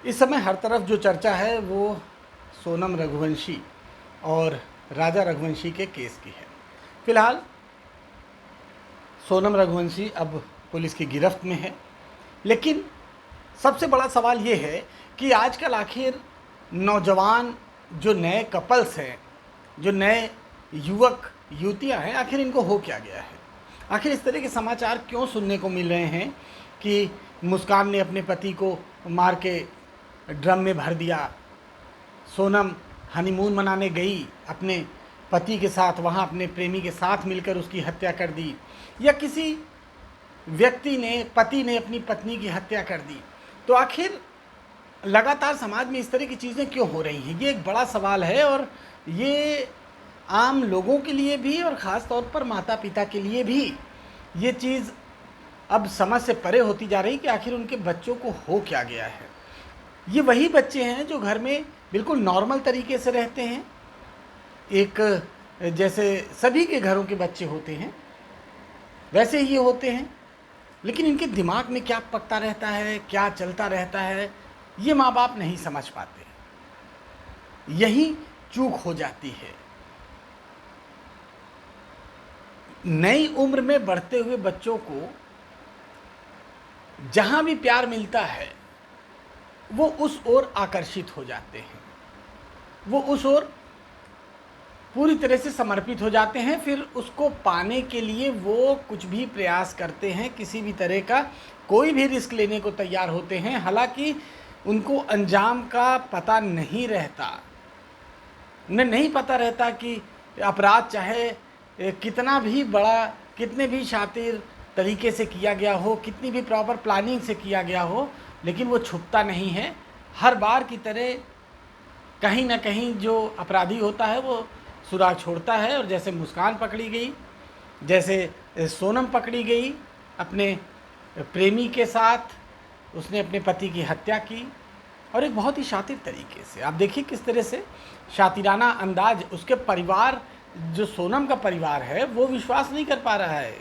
इस समय हर तरफ जो चर्चा है वो सोनम रघुवंशी और राजा रघुवंशी के केस की है। फिलहाल सोनम रघुवंशी अब पुलिस की गिरफ्त में है, लेकिन सबसे बड़ा सवाल ये है कि आजकल आखिर नौजवान जो नए कपल्स हैं, जो नए युवक युवतियां हैं, आखिर इनको हो क्या गया है। आखिर इस तरह के समाचार क्यों सुनने को मिल रहे हैं कि मुस्कान ने अपने पति को मार के ड्रम में भर दिया, सोनम हनीमून मनाने गई अपने पति के साथ, वहाँ अपने प्रेमी के साथ मिलकर उसकी हत्या कर दी, या किसी व्यक्ति ने, पति ने अपनी पत्नी की हत्या कर दी। तो आखिर लगातार समाज में इस तरह की चीज़ें क्यों हो रही हैं, ये एक बड़ा सवाल है। और ये आम लोगों के लिए भी और ख़ास तौर पर माता पिता के लिए भी ये चीज़ अब समझ से परे होती जा रही कि आखिर उनके बच्चों को हो क्या गया है। ये वही बच्चे हैं जो घर में बिल्कुल नॉर्मल तरीके से रहते हैं, एक जैसे सभी के घरों के बच्चे होते हैं वैसे ही ये होते हैं, लेकिन इनके दिमाग में क्या पकता रहता है, क्या चलता रहता है, ये माँ बाप नहीं समझ पाते। यही चूक हो जाती है। नई उम्र में बढ़ते हुए बच्चों को जहाँ भी प्यार मिलता है वो उस ओर आकर्षित हो जाते हैं, वो उस ओर पूरी तरह से समर्पित हो जाते हैं। फिर उसको पाने के लिए वो कुछ भी प्रयास करते हैं, किसी भी तरह का कोई भी रिस्क लेने को तैयार होते हैं। हालांकि उनको अंजाम का पता नहीं रहता, उन्हें नहीं पता रहता कि अपराध चाहे कितना भी बड़ा, कितने भी शातिर तरीके से किया गया हो, कितनी भी प्रॉपर प्लानिंग से किया गया हो, लेकिन वो छुपता नहीं है। हर बार की तरह कहीं ना कहीं जो अपराधी होता है वो सुराग छोड़ता है। और जैसे मुस्कान पकड़ी गई, जैसे सोनम पकड़ी गई अपने प्रेमी के साथ, उसने अपने पति की हत्या की और एक बहुत ही शातिर तरीके से। आप देखिए किस तरह से शातिराना अंदाज, उसके परिवार, जो सोनम का परिवार है, वो विश्वास नहीं कर पा रहा है।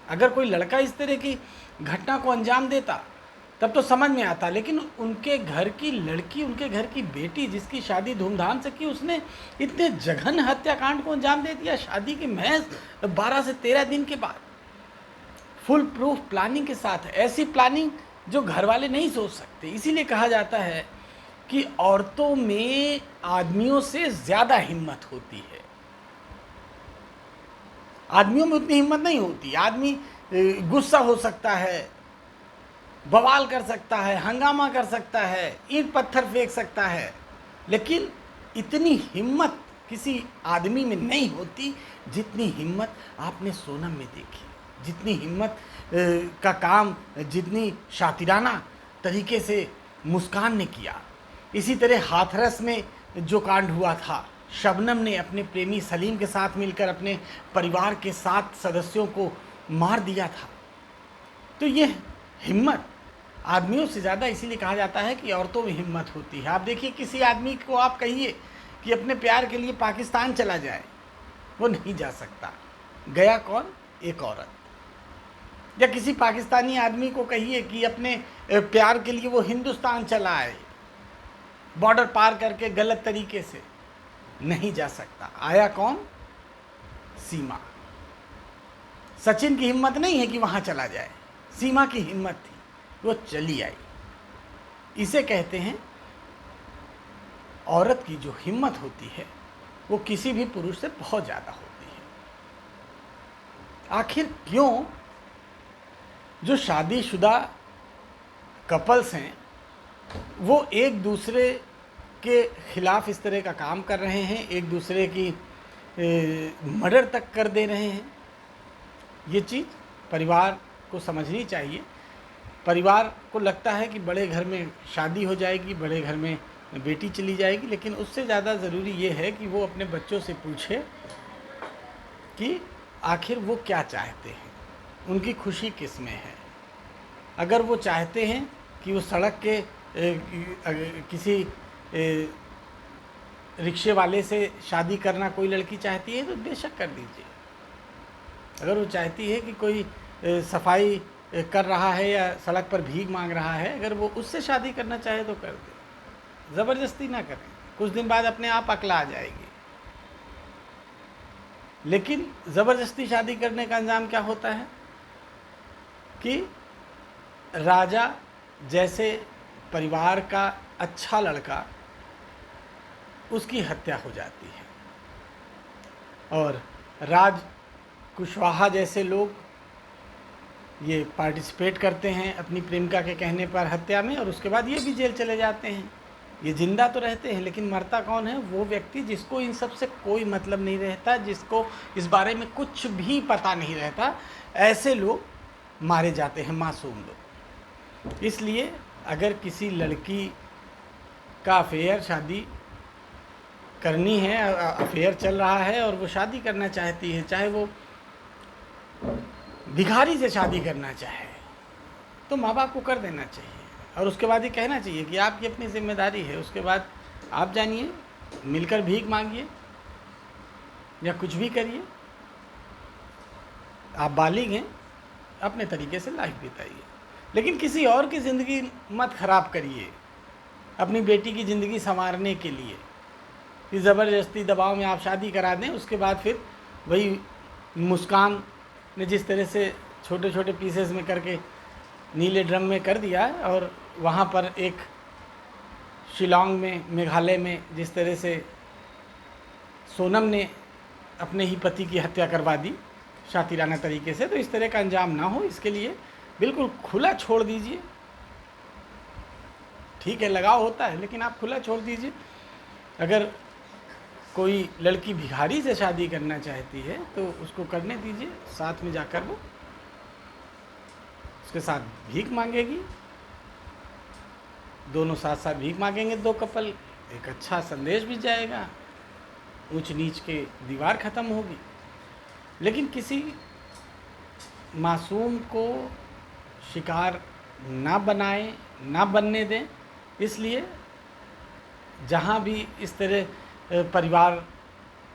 अगर कोई लड़का इस तरह की घटना को अंजाम देता तब तो समझ में आता, लेकिन उनके घर की लड़की, उनके घर की बेटी जिसकी शादी धूमधाम से की, उसने इतने जघन हत्याकांड को अंजाम दे दिया शादी के महज 12 से 13 दिन के बाद, फुल प्रूफ प्लानिंग के साथ। ऐसी प्लानिंग जो घर वाले नहीं सोच सकते। इसीलिए कहा जाता है कि औरतों में आदमियों से ज़्यादा हिम्मत होती है। आदमियों में उतनी हिम्मत नहीं होती। आदमी गुस्सा हो सकता है, बवाल कर सकता है, हंगामा कर सकता है, ईंट पत्थर फेंक सकता है, लेकिन इतनी हिम्मत किसी आदमी में नहीं होती जितनी हिम्मत आपने सोनम में देखी, जितनी हिम्मत का काम, जितनी शातिराना तरीके से मुस्कान ने किया। इसी तरह हाथरस में जो कांड हुआ था, शबनम ने अपने प्रेमी सलीम के साथ मिलकर अपने परिवार के 7 सदस्यों को मार दिया था। तो ये हिम्मत आदमियों से ज़्यादा इसीलिए कहा जाता है कि औरतों में हिम्मत होती है। आप देखिए, किसी आदमी को आप कहिए कि अपने प्यार के लिए पाकिस्तान चला जाए, वो नहीं जा सकता। गया कौन? एक औरत। या किसी पाकिस्तानी आदमी को कहिए कि अपने प्यार के लिए वो हिंदुस्तान चला आए, बॉर्डर पार करके गलत तरीके से, नहीं जा सकता। आया कौन? सीमा। सचिन की हिम्मत नहीं है कि वहाँ चला जाए, सीमा की हिम्मत थी, वो चली आई। इसे कहते हैं औरत की जो हिम्मत होती है वो किसी भी पुरुष से बहुत ज़्यादा होती है। आखिर क्यों जो शादीशुदा कपल्स हैं वो एक दूसरे के खिलाफ इस तरह का काम कर रहे हैं, एक दूसरे की मर्डर तक कर दे रहे हैं? ये चीज़ परिवार को समझनी चाहिए। परिवार को लगता है कि बड़े घर में शादी हो जाएगी, बड़े घर में बेटी चली जाएगी, लेकिन उससे ज़्यादा ज़रूरी ये है कि वो अपने बच्चों से पूछे कि आखिर वो क्या चाहते हैं, उनकी खुशी किस में है। अगर वो चाहते हैं कि वो सड़क के किसी रिक्शे वाले से शादी करना कोई लड़की चाहती है तो बेशक कर दीजिए। अगर वो चाहती है कि कोई सफाई कर रहा है या सड़क पर भीख मांग रहा है, अगर वो उससे शादी करना चाहे तो कर दे, ज़बरदस्ती ना करें। कुछ दिन बाद अपने आप अक्ल आ जाएगी। लेकिन ज़बरदस्ती शादी करने का अंजाम क्या होता है कि राजा जैसे परिवार का अच्छा लड़का, उसकी हत्या हो जाती है, और राज कुशवाहा जैसे लोग ये पार्टिसिपेट करते हैं अपनी प्रेमिका के कहने पर हत्या में, और उसके बाद ये भी जेल चले जाते हैं। ये जिंदा तो रहते हैं, लेकिन मरता कौन है? वो व्यक्ति जिसको इन सब से कोई मतलब नहीं रहता, जिसको इस बारे में कुछ भी पता नहीं रहता। ऐसे लोग मारे जाते हैं, मासूम लोग। इसलिए अगर किसी लड़की का अफेयर, शादी करनी है, अफेयर चल रहा है और वो शादी करना चाहती है, चाहे वो भिखारी से शादी करना चाहे, तो माँ बाप को कर देना चाहिए, और उसके बाद ये कहना चाहिए कि आपकी अपनी जिम्मेदारी है। उसके बाद आप जानिए, मिलकर भीख मांगिए या कुछ भी करिए, आप बालिग हैं, अपने तरीके से लाइफ बिताइए, लेकिन किसी और की ज़िंदगी मत ख़राब करिए अपनी बेटी की ज़िंदगी संवारने के लिए कि ज़बरदस्ती दबाव में आप शादी करा दें। उसके बाद फिर वही मुस्कान ने जिस तरह से छोटे छोटे पीसेस में करके नीले ड्रम में कर दिया, और वहाँ पर एक शिलांग में, मेघालय में जिस तरह से सोनम ने अपने ही पति की हत्या करवा दी शातिराना तरीके से, तो इस तरह का अंजाम ना हो, इसके लिए बिल्कुल खुला छोड़ दीजिए। ठीक है, लगाव होता है, लेकिन आप खुला छोड़ दीजिए। अगर कोई लड़की भिखारी से शादी करना चाहती है तो उसको करने दीजिए, साथ में जाकर वो उसके साथ भीख मांगेगी, दोनों साथ साथ भीख मांगेंगे, दो कपल, एक अच्छा संदेश भी जाएगा, ऊंच नीच के दीवार ख़त्म होगी। लेकिन किसी मासूम को शिकार ना बनाएं, ना बनने दें। इसलिए जहाँ भी इस तरह परिवार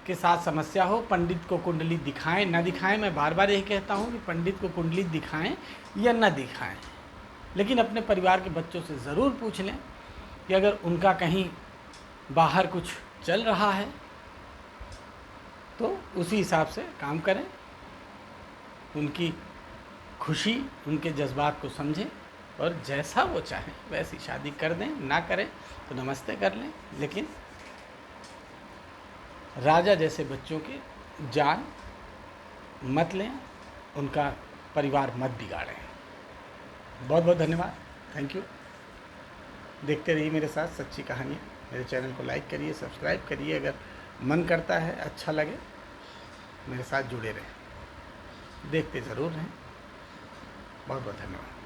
के साथ समस्या हो, पंडित को कुंडली दिखाएं ना दिखाएं, मैं बार बार यही कहता हूँ कि पंडित को कुंडली दिखाएं या ना दिखाएं, लेकिन अपने परिवार के बच्चों से ज़रूर पूछ लें कि अगर उनका कहीं बाहर कुछ चल रहा है तो उसी हिसाब से काम करें, उनकी खुशी, उनके जज्बात को समझें, और जैसा वो चाहें वैसी शादी कर दें। ना करें तो नमस्ते कर लें, लेकिन राजा जैसे बच्चों की जान मत लें, उनका परिवार मत बिगाड़ें। बहुत बहुत धन्यवाद, थैंक यू। देखते रहिए मेरे साथ सच्ची कहानी। मेरे चैनल को लाइक करिए, सब्सक्राइब करिए, अगर मन करता है, अच्छा लगे, मेरे साथ जुड़े रहें, देखते ज़रूर रहें। बहुत बहुत धन्यवाद।